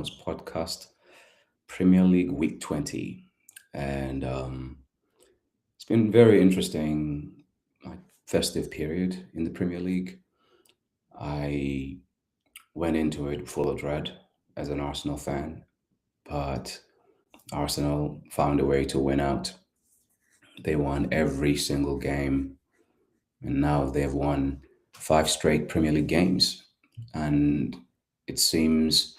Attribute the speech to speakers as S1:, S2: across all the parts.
S1: podcast, Premier League Week 20. And it's been very interesting, like festive period in the Premier League. I went into it full of dread as an Arsenal fan, but Arsenal found a way to win out. They won every single game, and now they've won five straight Premier League games. And it seems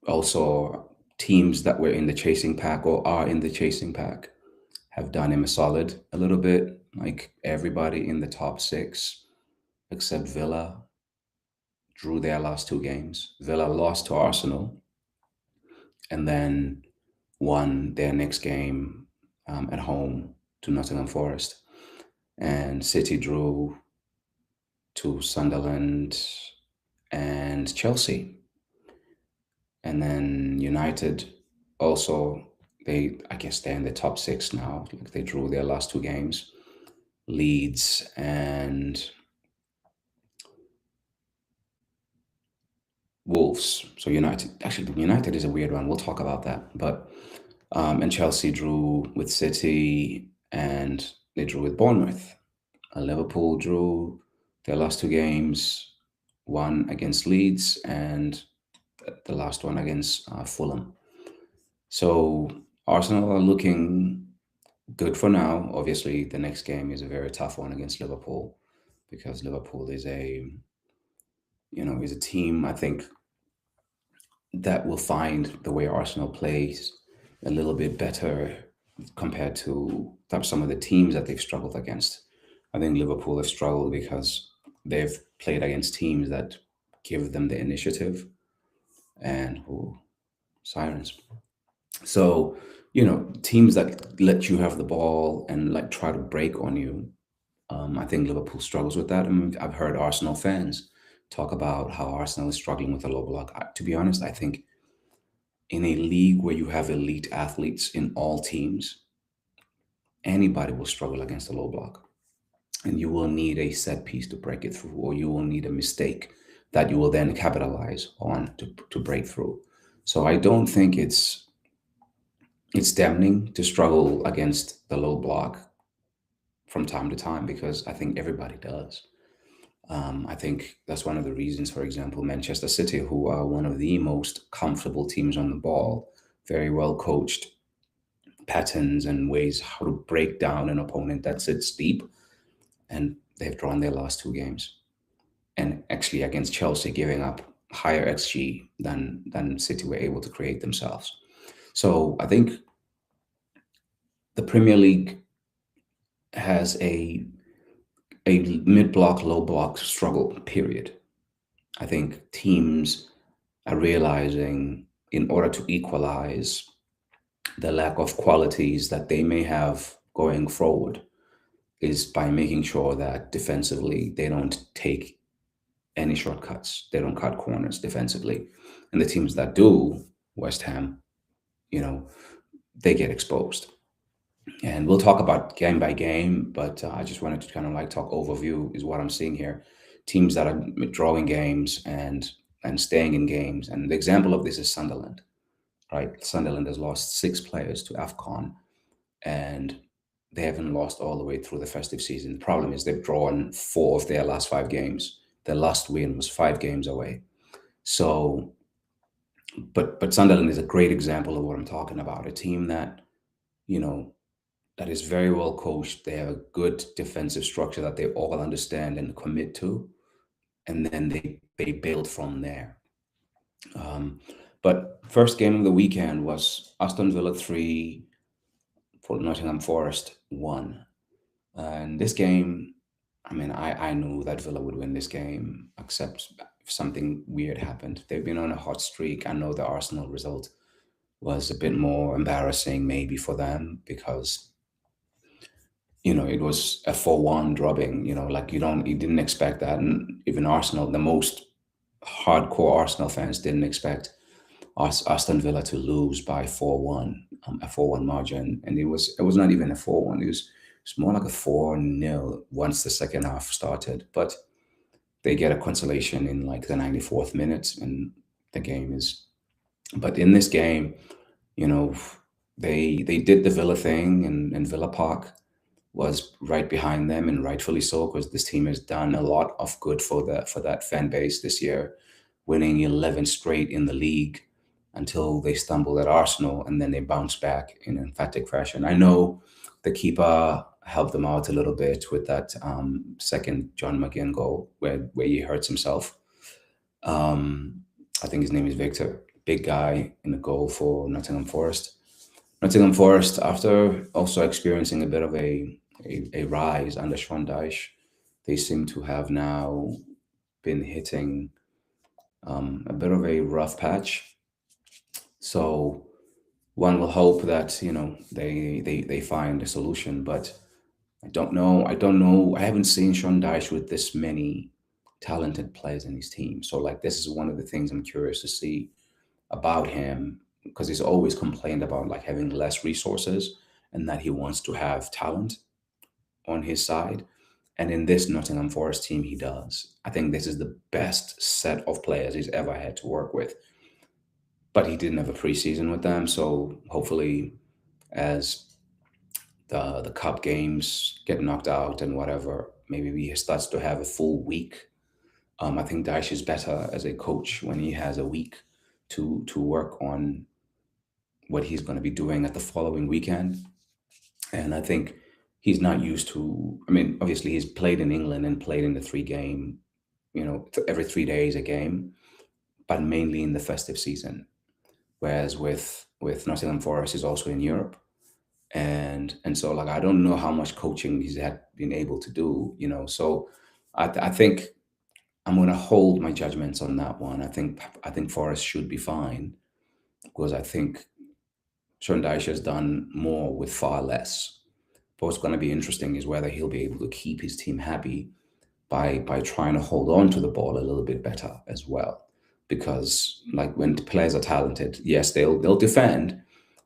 S1: also teams that were in the chasing pack or are in the chasing pack have done him a solid a little bit. Like everybody in the top six except Villa drew their last two games. Villa lost to Arsenal and then won their next game at home to Nottingham Forest. And City drew to Sunderland and Chelsea. And then United also, I guess they're in the top six now. Like they drew their last two games. Leeds and Wolves. So United is a weird one. We'll talk about that. But and Chelsea drew with City and they drew with Bournemouth. Liverpool drew their last two games, one against Leeds and the last one against Fulham. So Arsenal are looking good for now. Obviously, the next game is a very tough one against Liverpool because Liverpool is a team I think that will find the way Arsenal plays a little bit better compared to some of the teams that they've struggled against. I think Liverpool have struggled because they've played against teams that give them the initiative and sirens. So, teams that let you have the ball and like try to break on you. I think Liverpool struggles with that. I mean, I've heard Arsenal fans talk about how Arsenal is struggling with the low block. To be honest, I think in a league where you have elite athletes in all teams, anybody will struggle against the low block. And you will need a set piece to break it through, or you will need a mistake that you will then capitalize on to break through. So I don't think it's damning to struggle against the low block from time to time because I think everybody does. I think that's one of the reasons, for example, Manchester City, who are one of the most comfortable teams on the ball, very well coached patterns and ways how to break down an opponent that sits deep, and they've drawn their last two games. And actually against Chelsea, giving up higher XG than City were able to create themselves. So I think the Premier League has a mid block, low block struggle, period. I think teams are realizing in order to equalize the lack of qualities that they may have going forward is by making sure that defensively they don't take any shortcuts. They don't cut corners defensively. And the teams that do, West Ham, they get exposed. And we'll talk about game by game, but I just wanted to kind of like talk overview is what I'm seeing here. Teams that are drawing games and staying in games. And the example of this is Sunderland, right? Sunderland has lost 6 players to AFCON and they haven't lost all the way through the festive season. The problem is they've drawn 4 of their last 5 games. Their last win was 5 games away. So, but Sunderland is a great example of what I'm talking about. A team that, that is very well coached. They have a good defensive structure that they all understand and commit to, and then they build from there. But first game of the weekend was Aston Villa 3 for Nottingham Forest 1. And this game, I mean, I knew that Villa would win this game, except if something weird happened. They've been on a hot streak. I know the Arsenal result was a bit more embarrassing maybe for them because it was a 4-1 drubbing, like you didn't expect that. And even Arsenal, the most hardcore Arsenal fans didn't expect Aston Villa to lose by 4-1, a 4-1 margin. And it was not even a 4-1. It was more like a 4-0 once the second half started. But they get a consolation in like the 94th minute and the game is. But in this game, you know, they did the Villa thing, and Villa Park was right behind them, and rightfully so, because this team has done a lot of good for that fan base this year, winning 11 straight in the league until they stumbled at Arsenal, and then they bounced back in emphatic fashion. I know the keeper helped them out a little bit with that second John McGinn goal where he hurts himself. Um, I think his name is Victor, big guy in the goal for Nottingham Forest. Nottingham Forest, after also experiencing a bit of a rise under Sean Dyche, they seem to have now been hitting a bit of a rough patch. So one will hope that they find a solution, but I don't know. I don't know. I haven't seen Sean Dyche with this many talented players in his team. So like this is one of the things I'm curious to see about him, because he's always complained about like having less resources and that he wants to have talent on his side. And in this Nottingham Forest team, he does. I think this is the best set of players he's ever had to work with. But he didn't have a preseason with them, so hopefully, as the cup games get knocked out and whatever, maybe he starts to have a full week. I think Daesh is better as a coach when he has a week to work on what he's going to be doing at the following weekend. And I think he's not used to. I mean, obviously he's played in England and played in the three game, every 3 days a game, but mainly in the festive season. Whereas with Nottingham Forest, he's also in Europe, and so like I don't know how much coaching he's had been able to do. So I think I'm going to hold my judgments on that one. I think Forest should be fine, because I think Sean Dyche has done more with far less. But what's going to be interesting is whether he'll be able to keep his team happy by trying to hold on to the ball a little bit better as well. Because like when players are talented, yes, they'll defend,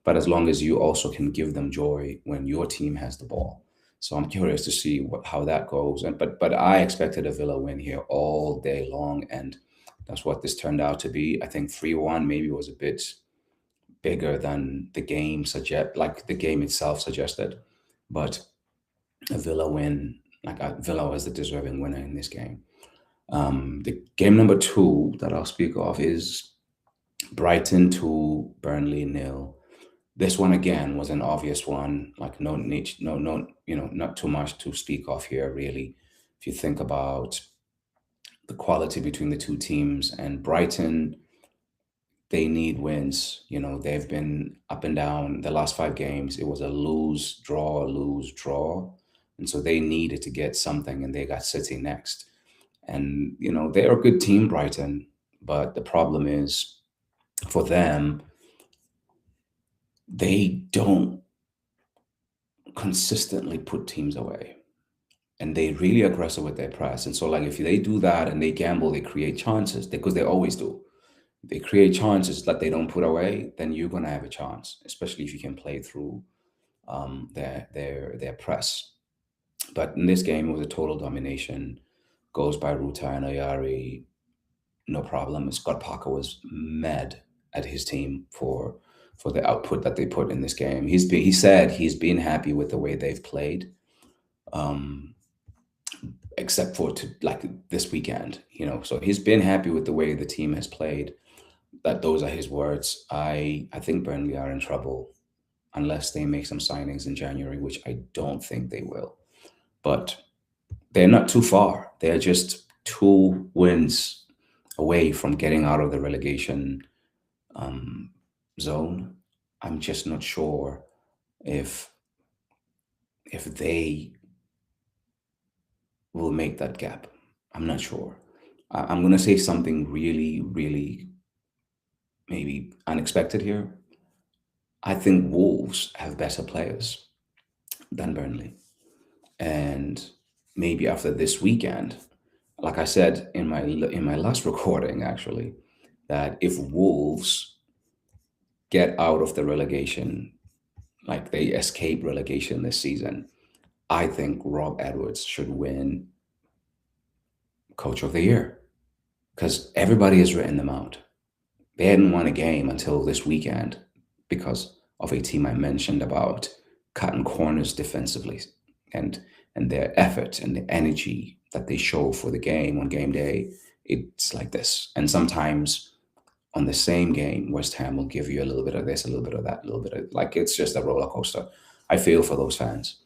S1: but as long as you also can give them joy when your team has the ball. So I'm curious to see how that goes. And but I expected a Villa win here all day long, and that's what this turned out to be. I think 3-1 maybe was a bit bigger than the game itself suggested, but a Villa win, Villa was the deserving winner in this game. The game number two that I'll speak of is Brighton 2, Burnley 0. This one again was an obvious one, like no need, no, not too much to speak of here, really. If you think about the quality between the two teams, and Brighton, they need wins. They've been up and down the last 5 games. It was a lose, draw, lose, draw. And so they needed to get something, and they got City next. And, they're a good team, Brighton. But the problem is for them, they don't consistently put teams away. And they're really aggressive with their press. And so, like, if they do that and they gamble, they create chances, because they always do. If they create chances that they don't put away, then you're going to have a chance, especially if you can play through their press. But in this game, it was a total domination. Goes by Ruta and Ayari, no problem. Scott Parker was mad at his team for the output that they put in this game. He said he's been happy with the way they've played, except for this weekend. So he's been happy with the way the team has played. Those are his words. I think Burnley are in trouble unless they make some signings in January, which I don't think they will. But they're not too far. They're just 2 wins away from getting out of the relegation zone. I'm just not sure if they will make that gap. I'm not sure. I'm going to say something really, really maybe unexpected here. I think Wolves have better players than Burnley. And maybe after this weekend, like I said in my last recording, actually, that if Wolves get out of the relegation, like they escape relegation this season, I think Rob Edwards should win Coach of the Year, because everybody has written them out. They hadn't won a game until this weekend because of a team I mentioned about cutting corners defensively and and their effort and the energy that they show for the game on game day. It's like this. And sometimes on the same game, West Ham will give you a little bit of this, a little bit of that, a little bit of like it's just a roller coaster. I feel for those fans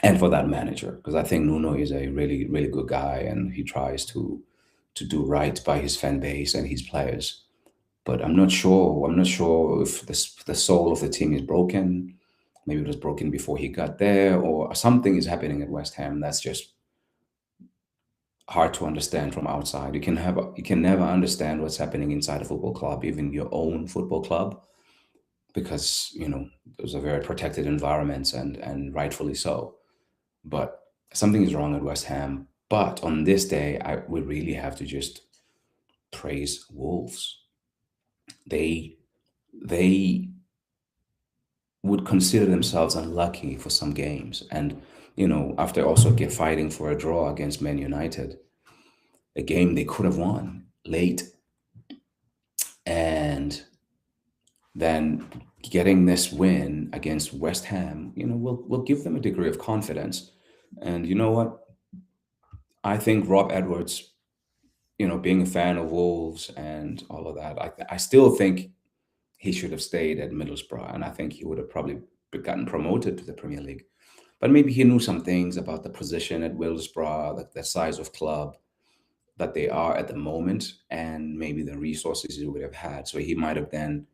S1: and for that manager because I think Nuno is a really, really good guy and he tries to do right by his fan base and his players. But I'm not sure. I'm not sure if the soul of the team is broken. Maybe it was broken before he got there, or something is happening at West Ham that's just hard to understand from outside. You can never understand what's happening inside a football club, even your own football club, because those are very protected environments and rightfully so. But something is wrong at West Ham. But on this day, we really have to just praise Wolves. They they would consider themselves unlucky for some games, and after also get fighting for a draw against Man United, a game they could have won late, and then getting this win against West Ham, will give them a degree of confidence. And you know what? I think Rob Edwards, being a fan of Wolves and all of that, I still think he should have stayed at Middlesbrough, and I think he would have probably gotten promoted to the Premier League. But maybe he knew some things about the position at Middlesbrough, the size of club that they are at the moment, and maybe the resources he would have had. So he might have then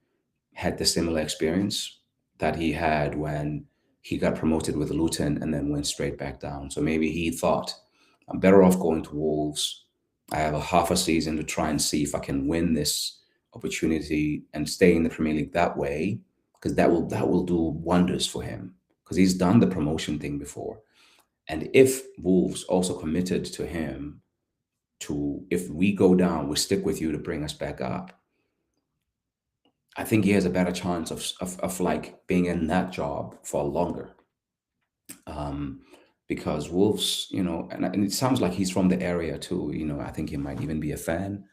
S1: had the similar experience that he had when he got promoted with Luton and then went straight back down. So maybe he thought, I'm better off going to Wolves. I have a half a season to try and see if I can win this opportunity and stay in the Premier League that way, because that will do wonders for him because he's done the promotion thing before. And if Wolves also committed to him to, if we go down, we stick with you to bring us back up, I think he has a better chance of like being in that job for longer. Um, because Wolves, and it sounds like he's from the area too. I think he might even be a fan,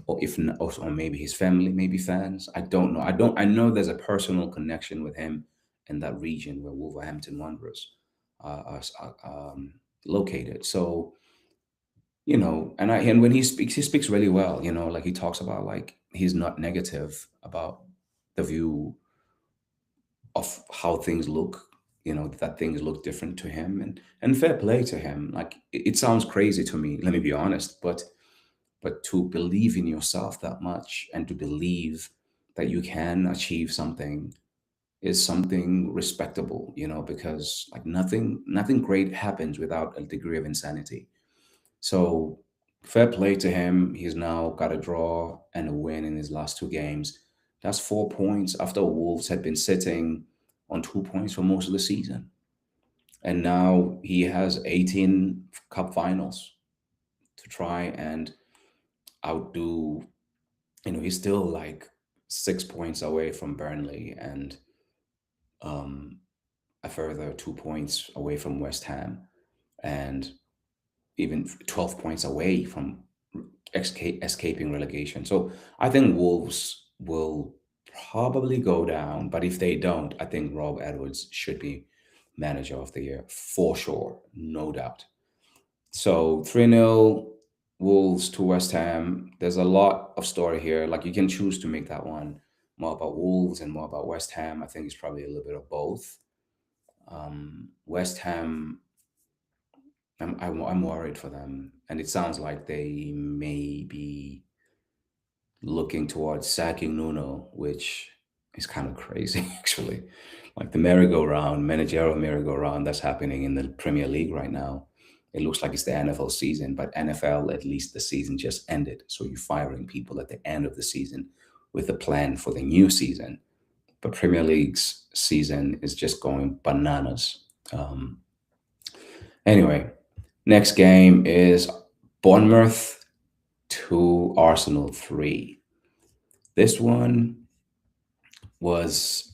S1: or if not, or maybe his family may be fans. I don't know. I know there's a personal connection with him in that region where Wolverhampton Wanderers are located. So and when he speaks really well. Like he talks about like he's not negative about the view of how things look, that things look different to him, and fair play to him. Like it sounds crazy to me, let me be honest, but to believe in yourself that much and to believe that you can achieve something is something respectable, because like nothing great happens without a degree of insanity. So fair play to him. He's now got a draw and a win in his last two games. That's 4 points after Wolves had been sitting on 2 points for most of the season. And now he has 18 cup finals to try and outdo. He's still like 6 points away from Burnley and um, a further 2 points away from West Ham and even 12 points away from escaping relegation. So I think Wolves will probably go down, but if they don't, I think Rob Edwards should be manager of the year for sure, no doubt. So 3-0 Wolves to West Ham. There's a lot of story here. Like you can choose to make that one more about Wolves and more about West Ham. I think it's probably a little bit of both. West Ham, I'm worried for them, and it sounds like they may be looking towards sacking Nuno, which is kind of crazy, actually. Like the merry-go-round, managerial merry-go-round that's happening in the Premier League right now. It looks like it's the NFL season, but NFL, at least the season just ended. So you're firing people at the end of the season with a plan for the new season. But Premier League's season is just going bananas. Um, anyway, next game is Bournemouth 2, Arsenal 3. This one was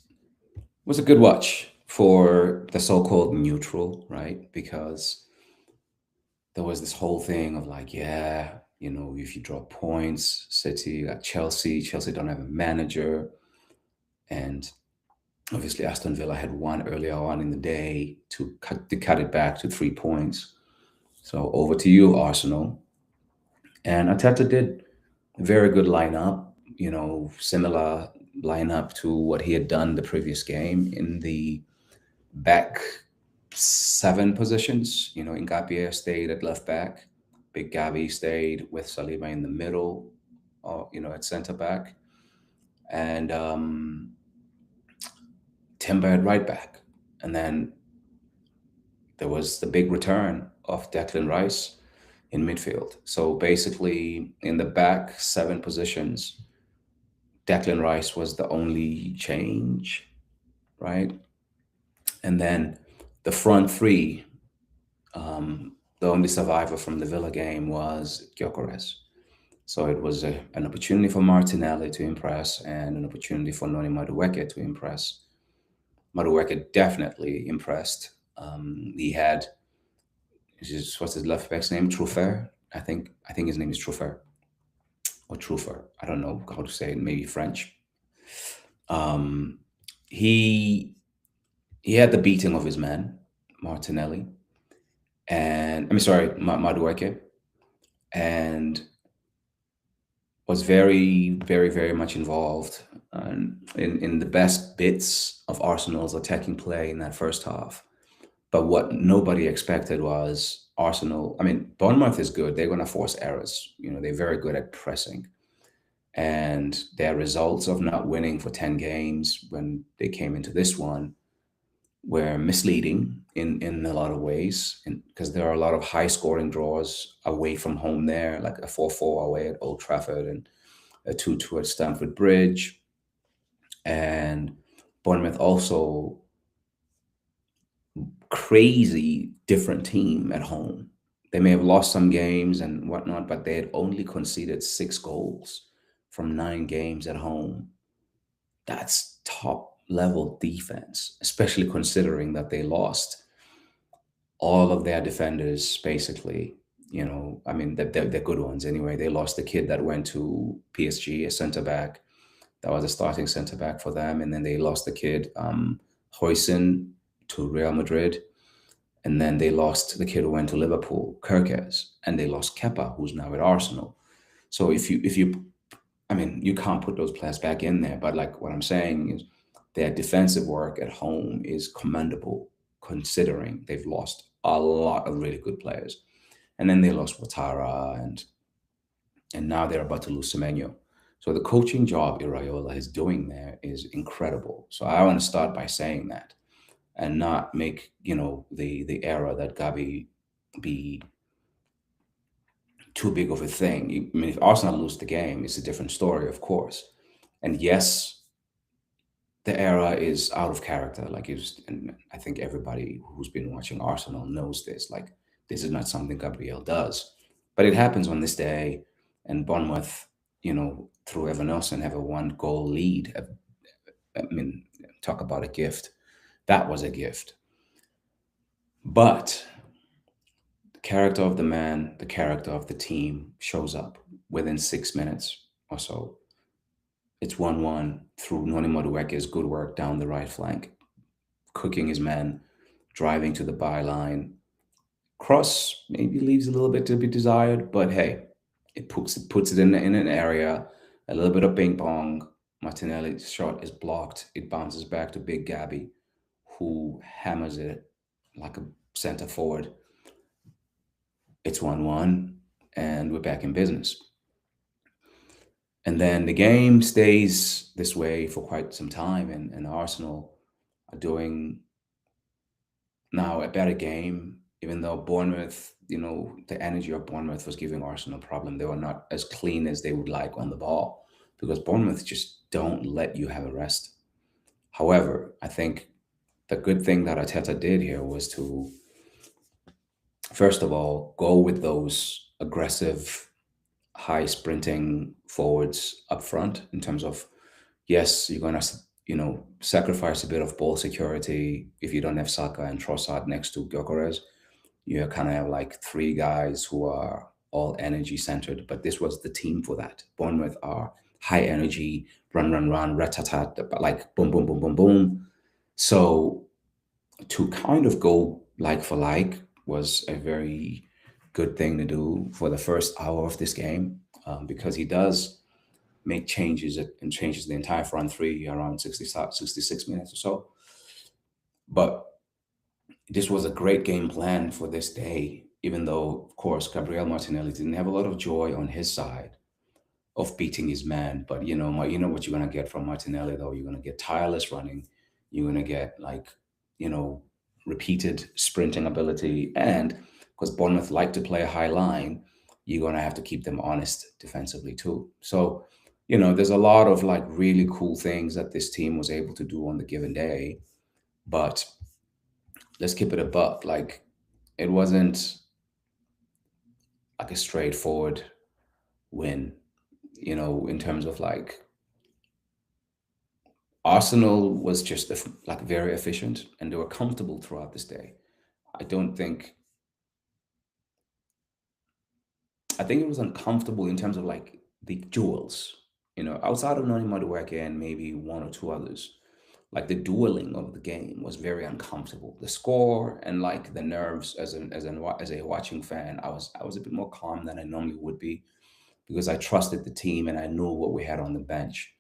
S1: was a good watch for the so-called neutral, right? Because there was this whole thing of like, yeah, If you drop points, City got Chelsea. Chelsea don't have a manager, and obviously Aston Villa had won earlier on in the day to cut it back to 3 points. So over to you, Arsenal. And Arteta did a very good lineup. Similar lineup to what he had done the previous game in the back seven positions. Ngapier stayed at left back. Big Gabby stayed with Saliba in the middle, at centre back. And Timber at right back. And then there was the big return of Declan Rice in midfield. So basically, in the back seven positions, Declan Rice was the only change, right? And then the front three, the only survivor from the Villa game was Gyökeres. So it was an opportunity for Martinelli to impress and an opportunity for Noni Madueke to impress. Madueke definitely impressed. He had, what's his left back's name? Trufer. I think his name is Trufer or Trufer. I don't know how to say it. Maybe French. Um, he he had the beating of his man, Martinelli, and I mean, sorry, Madueke, and was very, very, very much involved in the best bits of Arsenal's attacking play in that first half. But what nobody expected was Arsenal. I mean, Bournemouth is good. They're going to force errors. They're very good at pressing. And their results of not winning for 10 games when they came into this one were misleading in a lot of ways. Because there are a lot of high scoring draws away from home there, like a 4-4 away at Old Trafford and a 2-2 at Stamford Bridge. And Bournemouth also crazy different team at home. They may have lost some games and whatnot, but they had only conceded 6 goals from 9 games at home. That's top level defense, especially considering that they lost all of their defenders, basically. I mean, they're good ones anyway. They lost the kid that went to PSG, a center back. That was a starting center back for them. And then they lost the kid, Hoyson, to Real Madrid. And then they lost the kid who went to Liverpool, Kirkes, and they lost Kepa, who's now at Arsenal. So I mean, you can't put those players back in there, but like what I'm saying is their defensive work at home is commendable, considering they've lost a lot of really good players. And then they lost Ouattara, and now they're about to lose Semenyo. So the coaching job Iraola is doing there is incredible. So I want to start by saying that, and not make the era that Gabi be too big of a thing. I mean, if Arsenal lose the game, it's a different story, of course. And yes, the era is out of character. And I think everybody who's been watching Arsenal knows this. Like, this is not something Gabriel does, but it happens on this day. And Bournemouth, through Evan Nelson, have a 1-goal lead. I mean, talk about a gift. That was a gift. But the character of the man, the character of the team shows up within 6 minutes or so. It's 1-1 through Noni Madueke's good work down the right flank, cooking his man, driving to the byline. Cross maybe leaves a little bit to be desired, but hey, it puts it in an area, a little bit of ping pong. Martinelli's shot is blocked. It bounces back to Big Gabby, who hammers it like a center forward. It's 1-1, and we're back in business. And then the game stays this way for quite some time, and Arsenal are doing now a better game, even though Bournemouth, the energy of Bournemouth was giving Arsenal a problem. They were not as clean as they would like on the ball, because Bournemouth just don't let you have a rest. However, I think the good thing that Arteta did here was to, first of all, go with those aggressive, high sprinting forwards up front, in terms of, yes, you're going to, sacrifice a bit of ball security if you don't have Saka and Trossard next to Gyökeres. You kind of have like 3 guys who are all energy centered, but this was the team for that. Bournemouth are high energy, run, run, run, rat-tat-tat, like boom, boom, boom, boom, boom. So to kind of go like for like was a very good thing to do for the first hour of this game, because he does make changes and changes the entire front three around 66 minutes or so. But this was a great game plan for this day, even though, of course, Gabriel Martinelli didn't have a lot of joy on his side of beating his man. But you know what you're gonna get from Martinelli though. You're gonna get tireless running. You're gonna get like, you know, repeated sprinting ability, and because Bournemouth like to play a high line, you're gonna have to keep them honest defensively too. So, there's a lot of like really cool things that this team was able to do on the given day. But let's keep it a buck. Like, it wasn't like a straightforward win, in terms of like Arsenal was just like very efficient and they were comfortable throughout this day. I don't think I think it was uncomfortable in terms of like the duels, outside of Noni Madueke and maybe one or two others. Like the dueling of the game was very uncomfortable. The score and like the nerves as a watching fan, I was a bit more calm than I normally would be because I trusted the team and I knew what we had on the bench.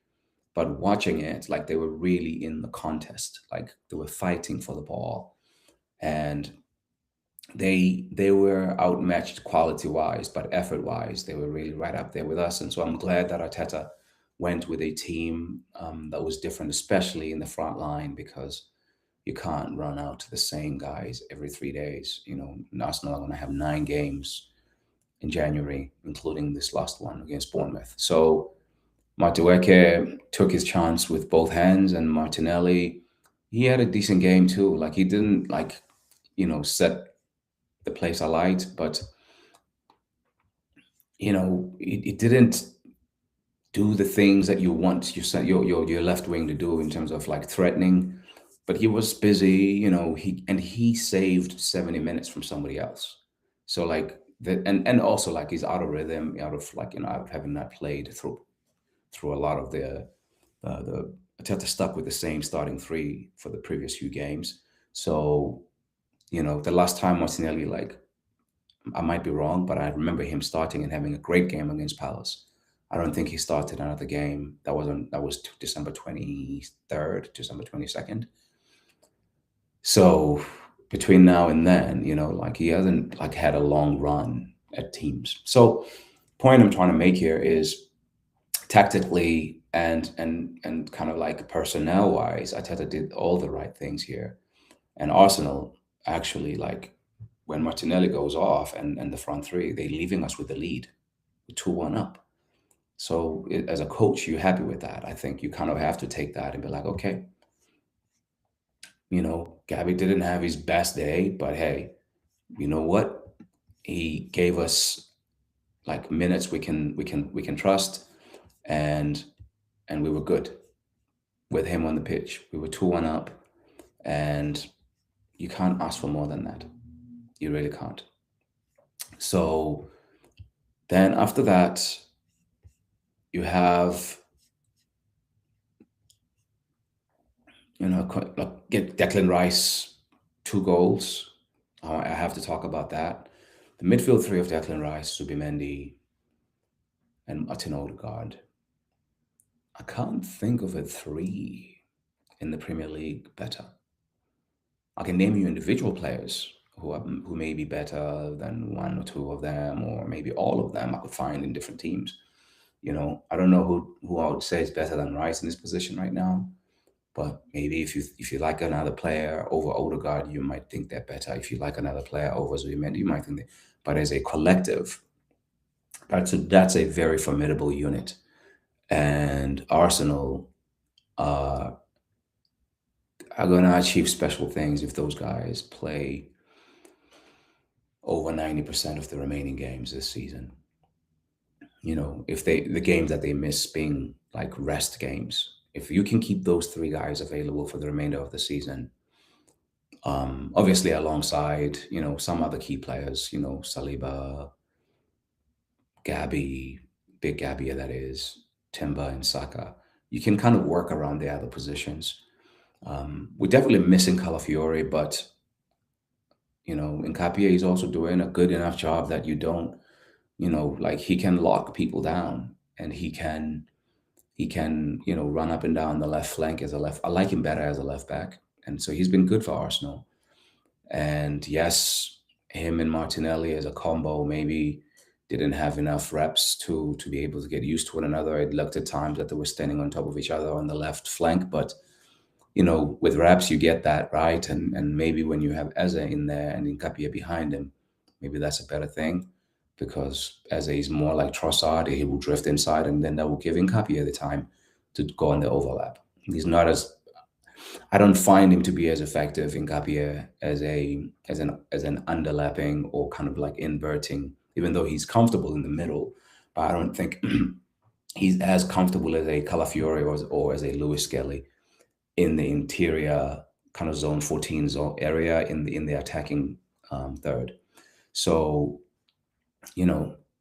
S1: But watching it, like they were really in the contest, like they were fighting for the ball, and they were outmatched quality wise, but effort wise, they were really right up there with us. And so I'm glad that Arteta went with a team that was different, especially in the front line, because you can't run out to the same guys every 3 days. Arsenal are going to have 9 games in January, including this last one against Bournemouth. So Madueke took his chance with both hands, and Martinelli, he had a decent game too. Like he didn't like, set the place alight, but it didn't do the things that you want your left wing to do in terms of like threatening. But he was busy, he saved 70 minutes from somebody else. So like and also like he's out of rhythm, out of like out of having not played through a lot of the Arteta stuck with the same starting three for the previous few games. So the last time Martinelli, like, I might be wrong, but I remember him starting and having a great game against Palace. I don't think he started another game. That was December 23rd, December 22nd. So between now and then, like he hasn't like had a long run at teams. So point I'm trying to make here is tactically and kind of like personnel wise, Arteta did all the right things here. And Arsenal actually, like, when Martinelli goes off and the front three, they're leaving us with the lead, 2-1 up. So as a coach, you're happy with that. I think you kind of have to take that and be like, okay, Gabby didn't have his best day, but hey, you know what? He gave us like minutes we can trust, and we were good with him on the pitch. We were 2-1 up, and you can't ask for more than that. You really can't. So then after that, you have, like, get Declan Rice 2 goals. I have to talk about that. The midfield three of Declan Rice, Subimendi, and Martin Odegaard. I can't think of a three in the Premier League better. I can name you individual players who may be better than one or two of them, or maybe all of them I could find in different teams. I don't know who I would say is better than Rice in this position right now. But maybe if you like another player over Odegaard, you might think they're better. If you like another player over Zubimendi, you might think that. But as a collective, that's a very formidable unit. And Arsenal uh, are going to achieve special things if those guys play over 90% of the remaining games this season. If the games that they miss being like rest games, if you can keep those three guys available for the remainder of the season, obviously alongside some other key players, Saliba, Gabby, big Gabby that is, Timber and Saka, you can kind of work around the other positions. We're definitely missing Calafiore, but Nkapia is also doing a good enough job that you don't, like he can lock people down and he can run up and down the left flank as a left. I like him better as a left back, and so he's been good for Arsenal. And yes, him and Martinelli as a combo maybe didn't have enough reps to be able to get used to one another. It looked at times that they were standing on top of each other on the left flank, but with reps you get that right, and maybe when you have Eze in there and Nkapia behind him, maybe that's a better thing because Eze is more like Trossard. He will drift inside, and then that will give Nkapia the time to go on the overlap. He's not as I don't find him to be as effective in Nkapia as an underlapping or kind of like inverting, even though he's comfortable in the middle. But I don't think he's as comfortable as a Calafiore or as a Lewis Skelly in the interior kind of zone 14 zone area in the attacking third. So,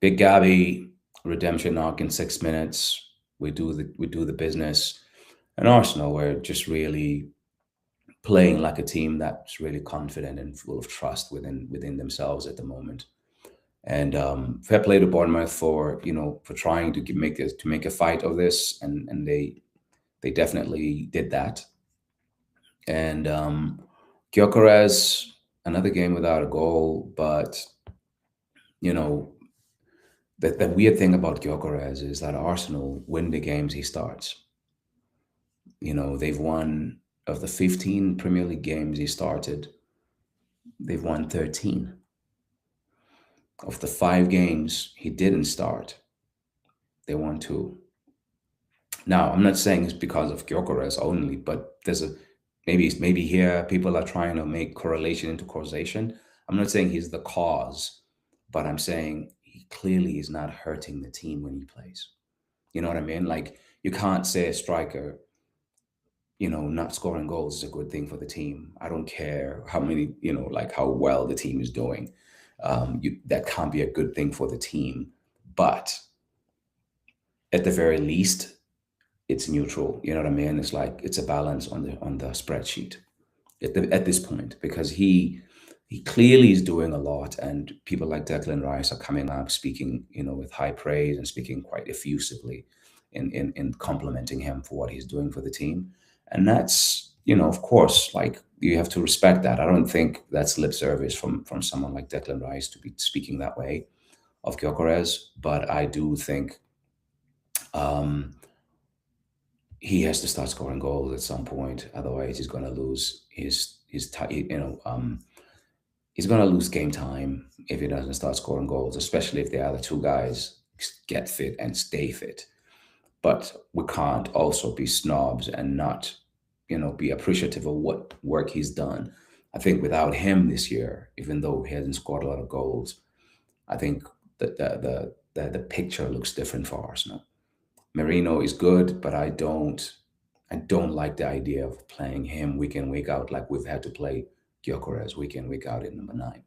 S1: Big Gabby redemption arc in 6 minutes. We do the business. And Arsenal were just really playing like a team that's really confident and full of trust within themselves at the moment. And fair play to Bournemouth for trying to make a fight of this, and they definitely did that. And Gyökeres, another game without a goal, but you know the weird thing about Gyökeres is that Arsenal win the games he starts. They've won of the 15 Premier League games he started, they've won 13. Of the 5 games he didn't start, they won 2. Now, I'm not saying it's because of Gyökeres only, but there's a maybe here people are trying to make correlation into causation. I'm not saying he's the cause, but I'm saying he clearly is not hurting the team when he plays. You know what I mean? Like you can't say a striker, not scoring goals is a good thing for the team. I don't care how many, like how well the team is doing. That can't be a good thing for the team. But at the very least, it's neutral. You know what I mean? It's like it's a balance on the spreadsheet at this point because he clearly is doing a lot, and people like Declan Rice are coming up speaking, with high praise and speaking quite effusively in complimenting him for what he's doing for the team. And that's, of course, like you have to respect that. I don't think that's lip service from someone like Declan Rice to be speaking that way of Gyökeres, but I do think um, he has to start scoring goals at some point. Otherwise, he's going to lose he's going to lose game time if he doesn't start scoring goals, especially if the other two guys get fit and stay fit. But we can't also be snobs and not, be appreciative of what work he's done. I think without him this year, even though he hasn't scored a lot of goals, I think that the picture looks different for Arsenal. Merino is good, but I don't like the idea of playing him week in week out like we've had to play Gyökeres week in week out in number 9.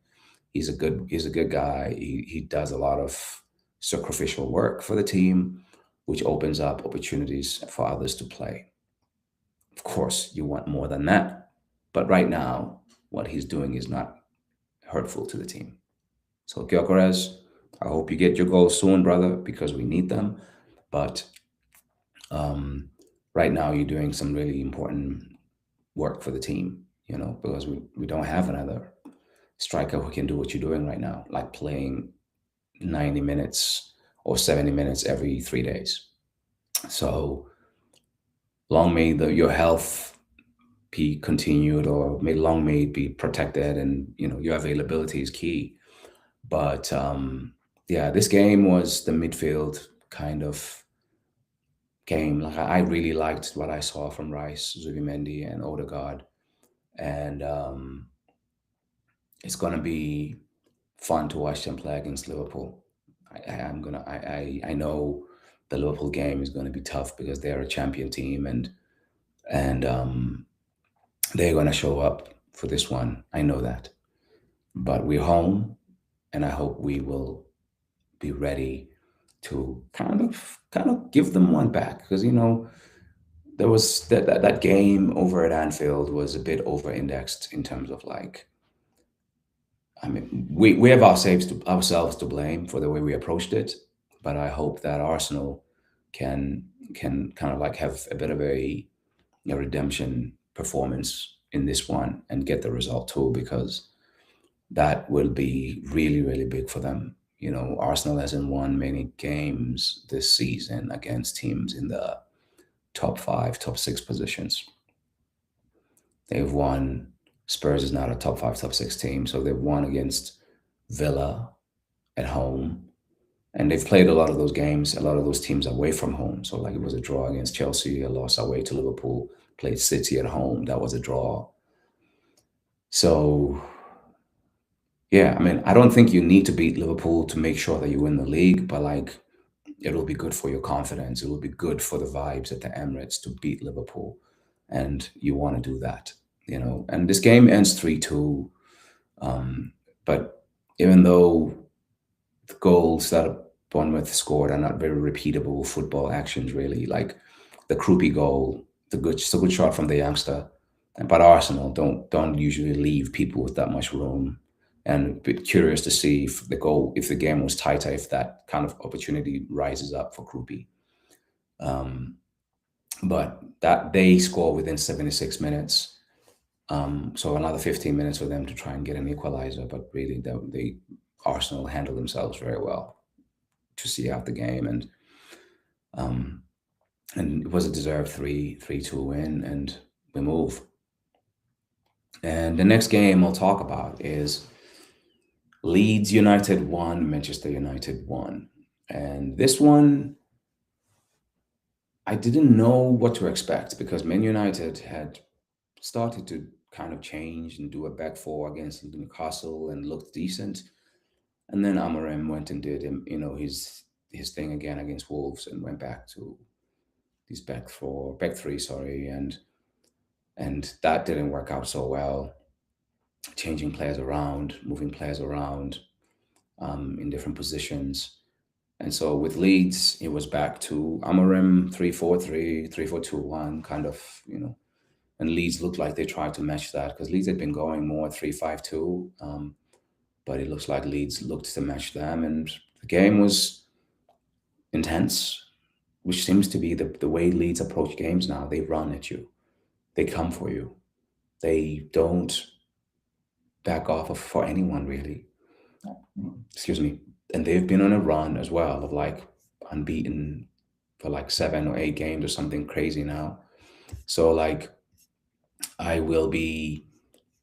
S1: He's a good guy. He does a lot of sacrificial work for the team, which opens up opportunities for others to play. Of course, you want more than that, but right now, what he's doing is not hurtful to the team. So Gyökeres, I hope you get your goals soon, brother, because we need them. But um, right now, you're doing some really important work for the team, because we don't have another striker who can do what you're doing right now, like playing 90 minutes or 70 minutes every 3 days. So long may your health be continued, or may it be protected, and your availability is key. But yeah, this game was the midfield kind of game. Like I really liked what I saw from Rice, Zubimendi, and Odegaard, and it's gonna be fun to watch them play against Liverpool. I know the Liverpool game is going to be tough because they're a champion team, and they're going to show up for this one. I know that, but we're home, and I hope we will be ready to kind of give them one back, because there was that game over at Anfield was a bit over indexed in terms of like, I mean, we have ourselves to blame for the way we approached it, but I hope that Arsenal can can kind of like have a bit of a redemption performance in this one and get the result too, because that will be really, really big for them. Arsenal hasn't won many games this season against teams in the top five, top six positions. They've won. Spurs is not a top five, top six team, so they've won against Villa at home, and they've played a lot of those games, a lot of those teams away from home. So like it was a draw against Chelsea, a loss away to Liverpool. Played City at home, that was a draw. So yeah, I mean, I don't think you need to beat Liverpool to make sure that you win the league, but like it'll be good for your confidence. It will be good for the vibes at the Emirates to beat Liverpool, and you want to do that. And this game ends 3-2. But even though the goals that Bournemouth scored are not very repeatable football actions, really, like the Krupi goal, it's a good shot from the youngster. But Arsenal don't usually leave people with that much room, and a bit curious to see if the game was tighter, if that kind of opportunity rises up for Krupi. Um, but that they score within 76 minutes. So another 15 minutes for them to try and get an equalizer, but really they Arsenal handled themselves very well to see out the game, um, and it was a deserved 3-2 win, and we move. And the next game I'll talk about is Leeds United 1, Manchester United 1. And this one, I didn't know what to expect, because Man United had started to kind of change and do a back four against Newcastle and looked decent. And then Amorim went and did his thing again against Wolves and went back to these back three, sorry, and that didn't work out so well. Changing players around, moving players around in different positions. And so with Leeds, it was back to Amorim 3-4-3, 3-4-2-1, kind of, and Leeds looked like they tried to match that, because Leeds had been going more 3-5-2, but it looks like Leeds looked to match them, and the game was intense, which seems to be the way Leeds approach games now. They run at you, they come for you, they don't back off for anyone, really. Excuse me. And they've been on a run as well of like unbeaten for like 7 or 8 games or something crazy now. So like I will be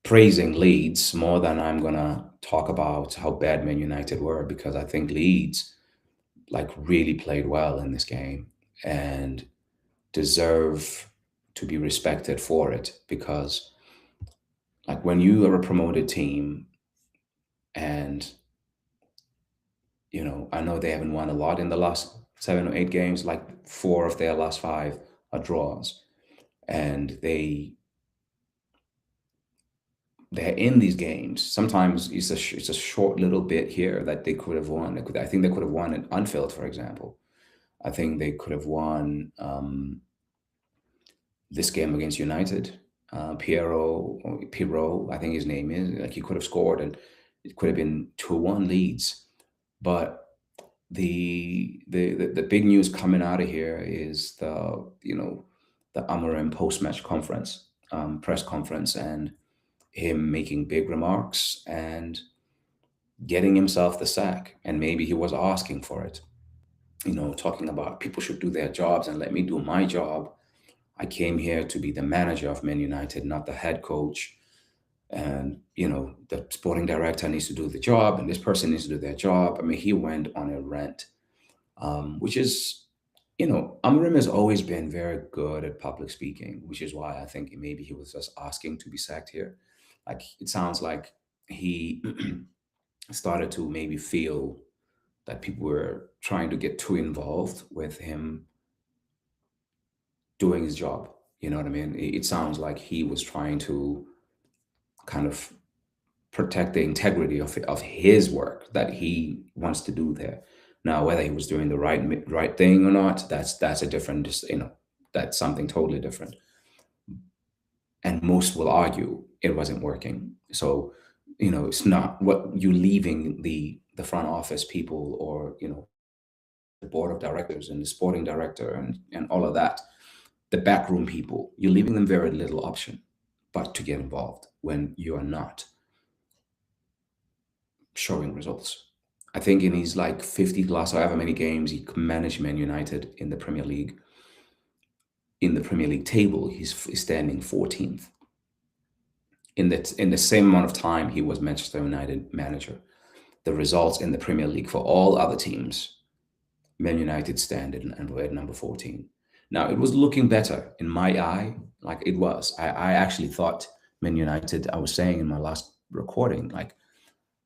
S1: praising Leeds more than I'm gonna talk about how bad Man United were, because I think Leeds like really played well in this game and deserve to be respected for it, because like when you are a promoted team, and I know they haven't won a lot in the last 7 or 8 games, like 4 of their last 5 are draws, and they're in these games. Sometimes it's a short little bit here that they could have won. I think they could have won at Anfield, for example. I think they could have won this game against United. Pirro, I think his name is. Like he could have scored, and it could have been 2-1 Leeds. But the big news coming out of here is the Amorim post-match conference, press conference, and him making big remarks and getting himself the sack. And maybe he was asking for it, talking about people should do their jobs and let me do my job. I came here to be the manager of Man United, not the head coach. And, the sporting director needs to do the job, and this person needs to do their job. I mean, he went on a rant, which is, Amorim has always been very good at public speaking, which is why I think maybe he was just asking to be sacked here. Like, it sounds like he started to maybe feel that people were trying to get too involved with him doing his job. You know what I mean? It sounds like he was trying to kind of protect the integrity of his work that he wants to do there. Now, whether he was doing the right thing or not, that's a different, that's something totally different. And most will argue it wasn't working. So, it's not what you leaving the front office people, or the board of directors and the sporting director and all of that, the backroom people, you're leaving them very little option but to get involved when you are not showing results. I think in his like 50 plus, however many games he managed Man United in the Premier League, in the Premier League table, he's standing 14th. In the same amount of time he was Manchester United manager, the results in the Premier League for all other teams, Man United stand and were at number 14. Now it was looking better in my eye, like it was. I actually thought Man United, I was saying in my last recording, like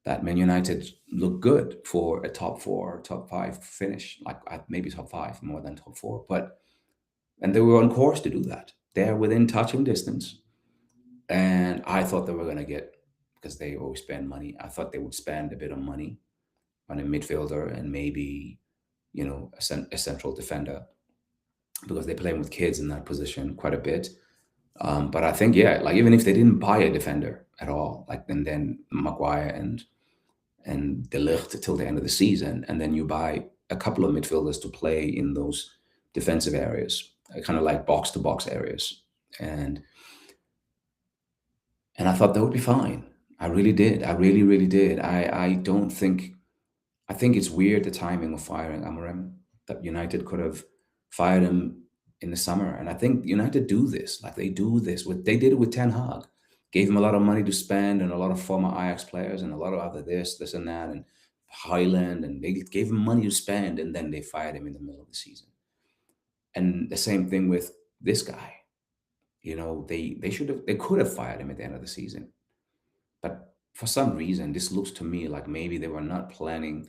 S1: that Man United looked good for a top four, top five finish, like maybe top five more than top four. And they were on course to do that. They're within touching distance. And I thought they were going to get, because they always spend money, I thought they would spend a bit of money on a midfielder and maybe, a central defender, because they're playing with kids in that position quite a bit. But I think, yeah, like even if they didn't buy a defender at all, like and then Maguire and De Ligt till the end of the season, and then you buy a couple of midfielders to play in those defensive areas, kind of like box to box areas, and I thought that would be fine. I really did. I really, really did. I don't think. I think it's weird the timing of firing Amorim. That United could have fired him in the summer, and I think United do this. Like they do this with. They did it with Ten Hag. Gave him a lot of money to spend, and a lot of former Ajax players, and a lot of other this and that, and Highland, and they gave him money to spend, and then they fired him in the middle of the season. And the same thing with this guy. They could have fired him at the end of the season, but for some reason, this looks to me like maybe they were not planning.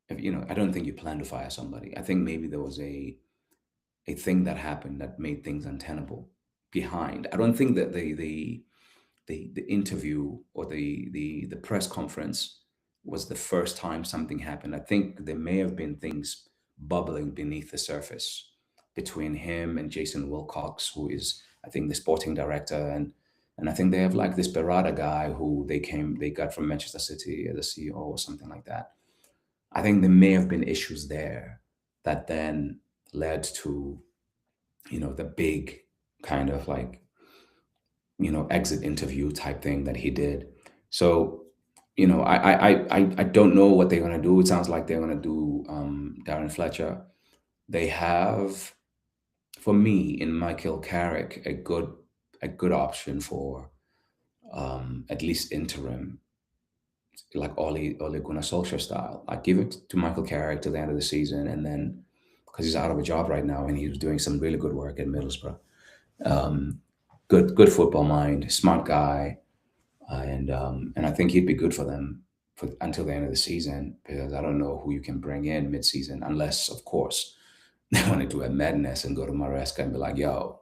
S1: I don't think you plan to fire somebody. I think maybe there was a thing that happened that made things untenable behind. I don't think that the interview or the press conference was the first time something happened. I think there may have been things bubbling beneath the surface between him and Jason Wilcox, who is, I think, the sporting director, and I think they have like this Berada guy who they got from Manchester City as a CEO or something like that. I think there may have been issues there that then led to, the big kind of like, exit interview type thing that he did. So, I don't know what they're gonna do. It sounds like they're gonna do Darren Fletcher. They have, for me, in Michael Carrick, a good option for at least interim, like Ole Gunnar Solskjaer style. Like give it to Michael Carrick to the end of the season, and then because he's out of a job right now, and he was doing some really good work at Middlesbrough. Um, good football mind, smart guy, and I think he'd be good for them for until the end of the season, because I don't know who you can bring in mid-season, unless of course they want to do a madness and go to Maresca and be like, "Yo,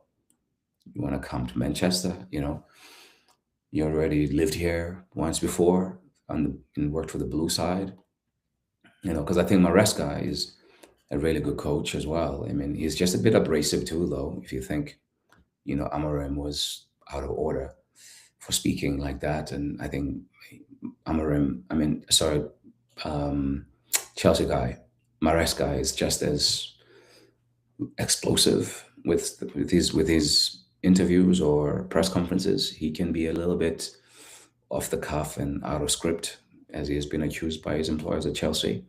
S1: you want to come to Manchester? You already lived here once before and worked for the blue side." Because I think Maresca is a really good coach as well. I mean, he's just a bit abrasive too, though. If you think, Amorim was out of order for speaking like that, and I think um, Chelsea guy, Maresca is just as explosive with his interviews or press conferences. He can be a little bit off the cuff and out of script, as he has been accused by his employers at Chelsea.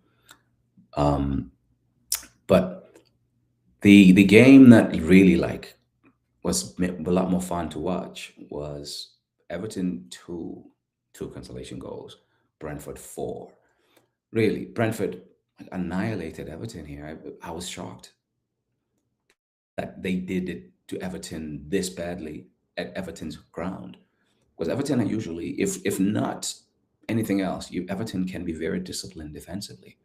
S1: Um, but the game that he really was a lot more fun to watch was Everton two consolation goals, Brentford four. Really, Brentford annihilated Everton here. I was shocked that they did it to Everton this badly at Everton's ground. Because Everton are usually, if not anything else, Everton can be very disciplined defensively.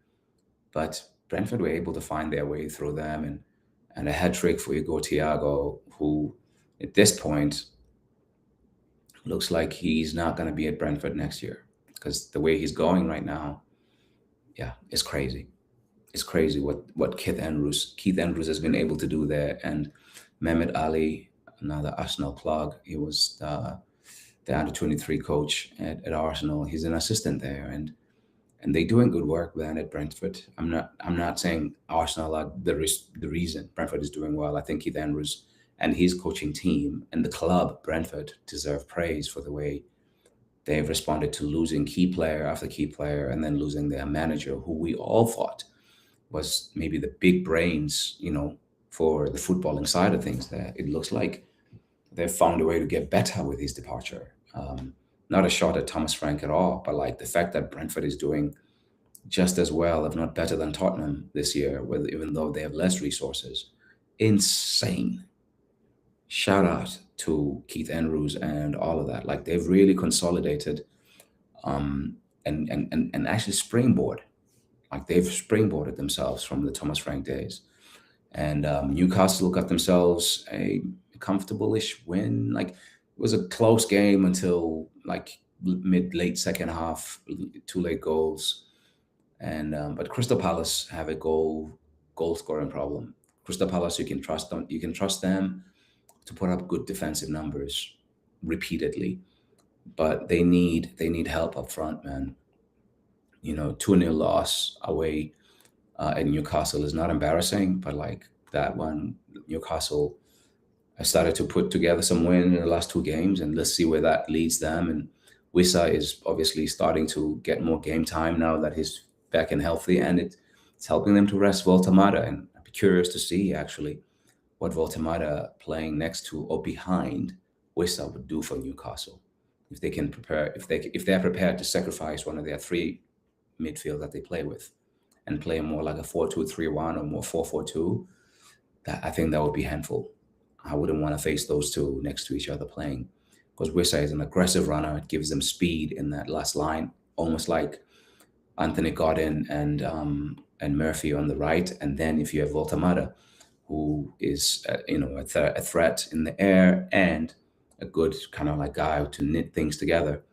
S1: But Brentford were able to find their way through them, and a hat trick for Igor Thiago, who at this point looks like he's not going to be at Brentford next year, because the way he's going right now, yeah, it's crazy. it's crazy what Keith Andrews has been able to do there. And Mehmet Ali, another Arsenal plug, he was the under 23 coach at Arsenal. He's an assistant there, and they're doing good work then at Brentford. I'm not saying Arsenal are the reason Brentford is doing well. I think Keith Andrews and his coaching team and the club Brentford deserve praise for the way they've responded to losing key player after key player, and then losing their manager, who we all thought was maybe the big brains, for the footballing side of things. There, it looks like they've found a way to get better with his departure. Not a shot at Thomas Frank at all, but like the fact that Brentford is doing just as well, if not better than Tottenham this year, even though they have less resources, insane. Shout out to Keith Andrews and all of that. Like they've really consolidated, um, and actually springboard. Like they've springboarded themselves from the Thomas Frank days. And Newcastle got themselves a comfortable-ish win. Like it was a close game until like mid late second half, two late goals, and but Crystal Palace have a goal scoring problem. Crystal Palace, you can trust them. You can trust them to put up good defensive numbers repeatedly, but they need help up front, man. 2-0 loss away at Newcastle is not embarrassing, but like that one, Newcastle I started to put together some win in the last two games, and let's see where that leads them. And Wissa is obviously starting to get more game time now that he's back and healthy, and it's helping them to rest Voltamata. And I'd be curious to see actually what Voltamata playing next to or behind Wissa would do for Newcastle if they can prepare if they're prepared to sacrifice one of their three midfield that they play with and play more like a 4-2-3-1 or more 4-4-2. That I think that would be handful. I wouldn't want to face those two next to each other playing, because Wissa is an aggressive runner. It gives them speed in that last line, almost like Anthony Gordon and Murphy on the right. And then if you have Voltamata, who is a threat in the air and a good kind of like guy to knit things together.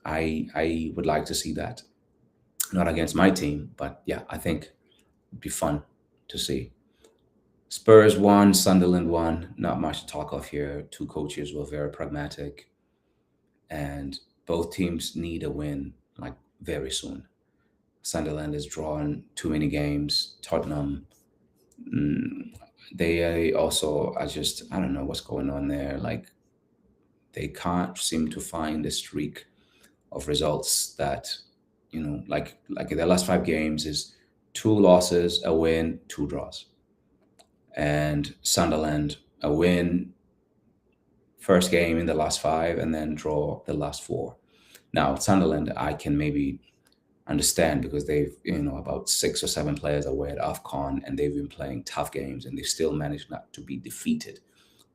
S1: I would like to see that. Not against my team, but yeah, I think it'd be fun to see. Spurs won, Sunderland won. Not much to talk of here. Two coaches were very pragmatic, and both teams need a win like very soon. Sunderland has drawn too many games. Tottenham, mm, they also I don't know what's going on there. Like they can't seem to find a streak of results that like in their last five games is two losses, a win, two draws. And Sunderland, a win first game in the last five, and then draw the last four. Now Sunderland, I can maybe understand because they've about 6 or 7 players away at AFCON, and they've been playing tough games, and they've still managed not to be defeated,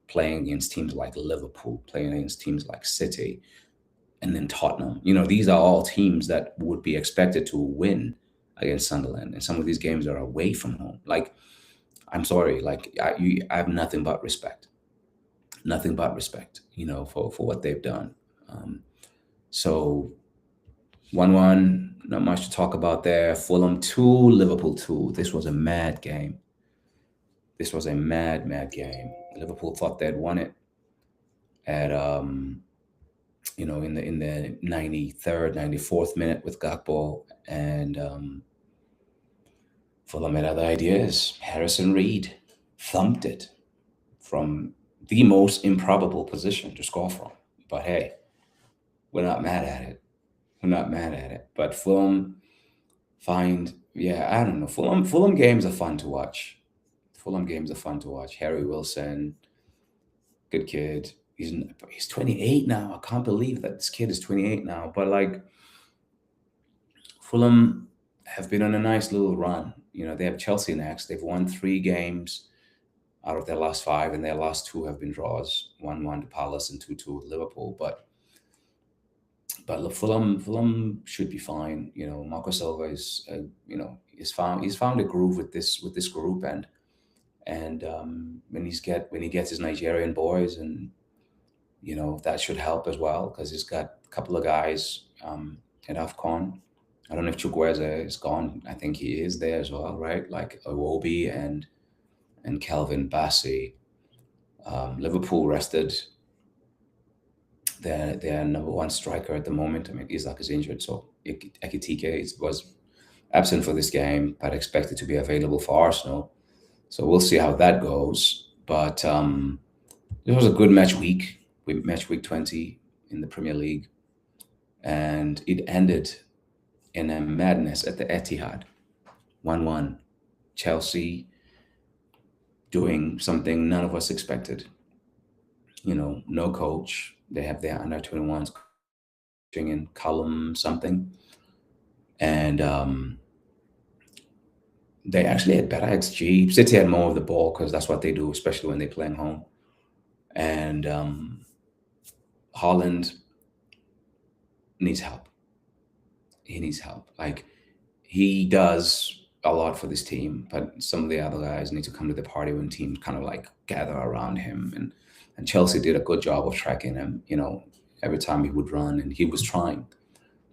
S1: playing against teams like Liverpool, playing against teams like City, and then Tottenham. These are all teams that would be expected to win against Sunderland, and some of these games are away from home. Like, I'm sorry, like I have nothing but respect, for what they've done. So 1-1, not much to talk about there. Fulham 2, Liverpool 2. This was a mad game. This was a mad, mad game. Liverpool thought they'd won it at in the 93rd, 94th minute with Gakpo, and Fulham had other ideas. Harrison Reed thumped it from the most improbable position to score from. But hey, we're not mad at it. We're not mad at it. But Fulham I don't know. Fulham games are fun to watch. Fulham games are fun to watch. Harry Wilson, good kid. He's 28 now. I can't believe that this kid is 28 now. But like Fulham have been on a nice little run. They have Chelsea next. They've won 3 games out of their last 5, and their last 2 have been draws. 1-1 to Palace and 2-2 with Liverpool. But look, Fulham should be fine. Marco Silva is he's found a groove with this group, and when he gets his Nigerian boys, and that should help as well, because he's got a couple of guys at AFCON, I don't know if Chukwueze is gone. I think he is there as well, right? Like Iwobi and Calvin Bassey. Liverpool rested their number one striker at the moment. I mean, Isak is injured, so Ekitike was absent for this game, but expected to be available for Arsenal. So we'll see how that goes. But it was a good match week 20 in the Premier League, and it ended in a madness at the Etihad, 1-1. Chelsea doing something none of us expected. No coach. They have their under 21s in column something, and they actually had better XG. City had more of the ball because that's what they do, especially when they're playing home. And Haaland needs help. He needs help. Like, he does a lot for this team, but some of the other guys need to come to the party when teams kind of like gather around him. And Chelsea did a good job of tracking him. Every time he would run, and he was trying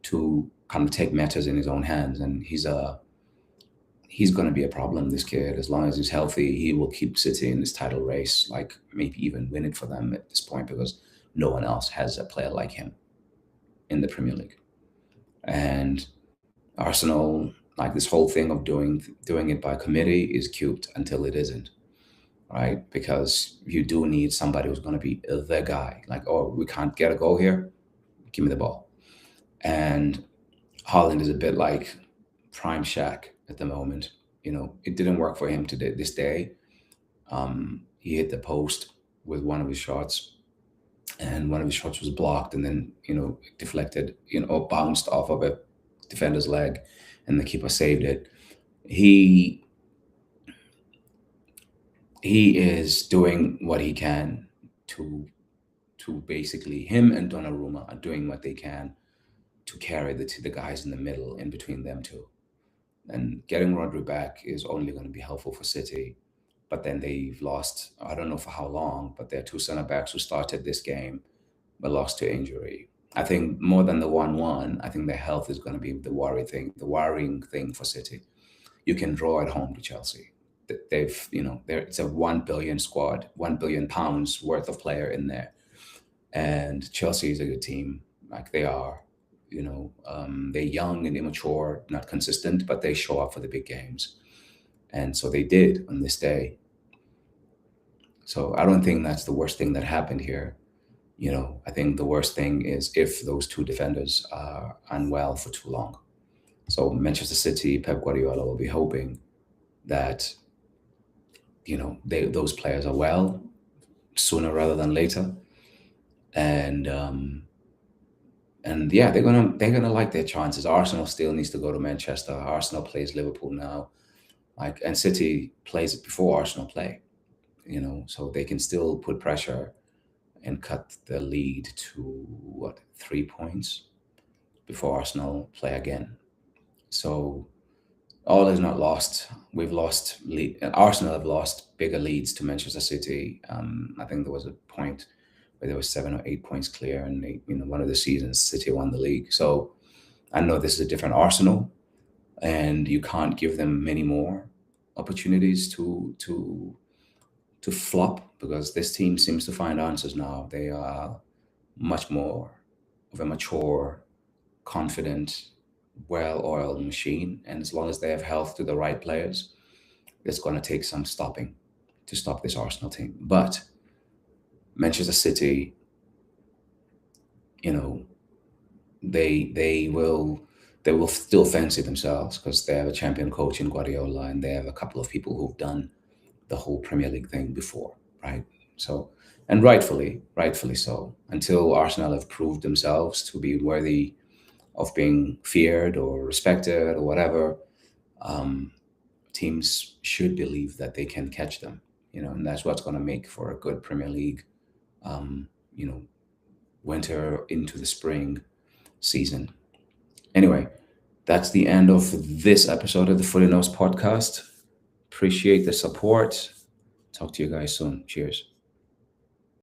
S1: to kind of take matters in his own hands. And he's going to be a problem, this kid. As long as he's healthy, he will keep City in this title race, like maybe even win it for them at this point, because no one else has a player like him in the Premier League. And Arsenal, like, this whole thing of doing it by committee is cute until it isn't, right? Because you do need somebody who's going to be the guy. Like, oh, we can't get a goal here, give me the ball. And Haaland is a bit like Prime Shaq at the moment. It didn't work for him this day. He hit the post with one of his shots, and one of his shots was blocked, and then deflected, or bounced off of a defender's leg, and the keeper saved it. He is doing what he can to basically, him and Donnarumma are doing what they can to carry the guys in the middle, in between them two. And getting Rodri back is only going to be helpful for City. But then they've lost, I don't know for how long, but their two centre backs who started this game but lost to injury. I think more than the 1-1, I think their health is going to be the worrying thing for City. You can draw at home to Chelsea. It's a 1 billion squad, 1 billion pounds worth of player in there. And Chelsea is a good team. Like, they are. They're young and immature, not consistent, but they show up for the big games. And so they did on this day. So I don't think that's the worst thing that happened here. I think the worst thing is if those two defenders are unwell for too long. So Manchester City, Pep Guardiola will be hoping that, those players are well sooner rather than later. And yeah, they're gonna like their chances. Arsenal still needs to go to Manchester. Arsenal plays Liverpool now, and City plays it before Arsenal play. So they can still put pressure and cut the lead to 3 points before Arsenal play again. So all is not lost. We've lost Arsenal have lost bigger leads to Manchester City. I think there was a point where there was 7 or 8 points clear, and one of the seasons City won the league. So I know this is a different Arsenal, and you can't give them many more opportunities to flop, because this team seems to find answers now. They are much more of a mature, confident, well-oiled machine, and as long as they have health to the right players, it's going to take some stopping to stop this Arsenal team. But Manchester City, they will still fancy themselves, because they have a champion coach in Guardiola, and they have a couple of people who've done the whole Premier League thing before, right? So, and rightfully so. Until Arsenal have proved themselves to be worthy of being feared or respected or whatever, teams should believe that they can catch them, and that's what's going to make for a good Premier League, winter into the spring season. Anyway, that's the end of this episode of the Fully Knows podcast. Appreciate the support. Talk to you guys soon. Cheers.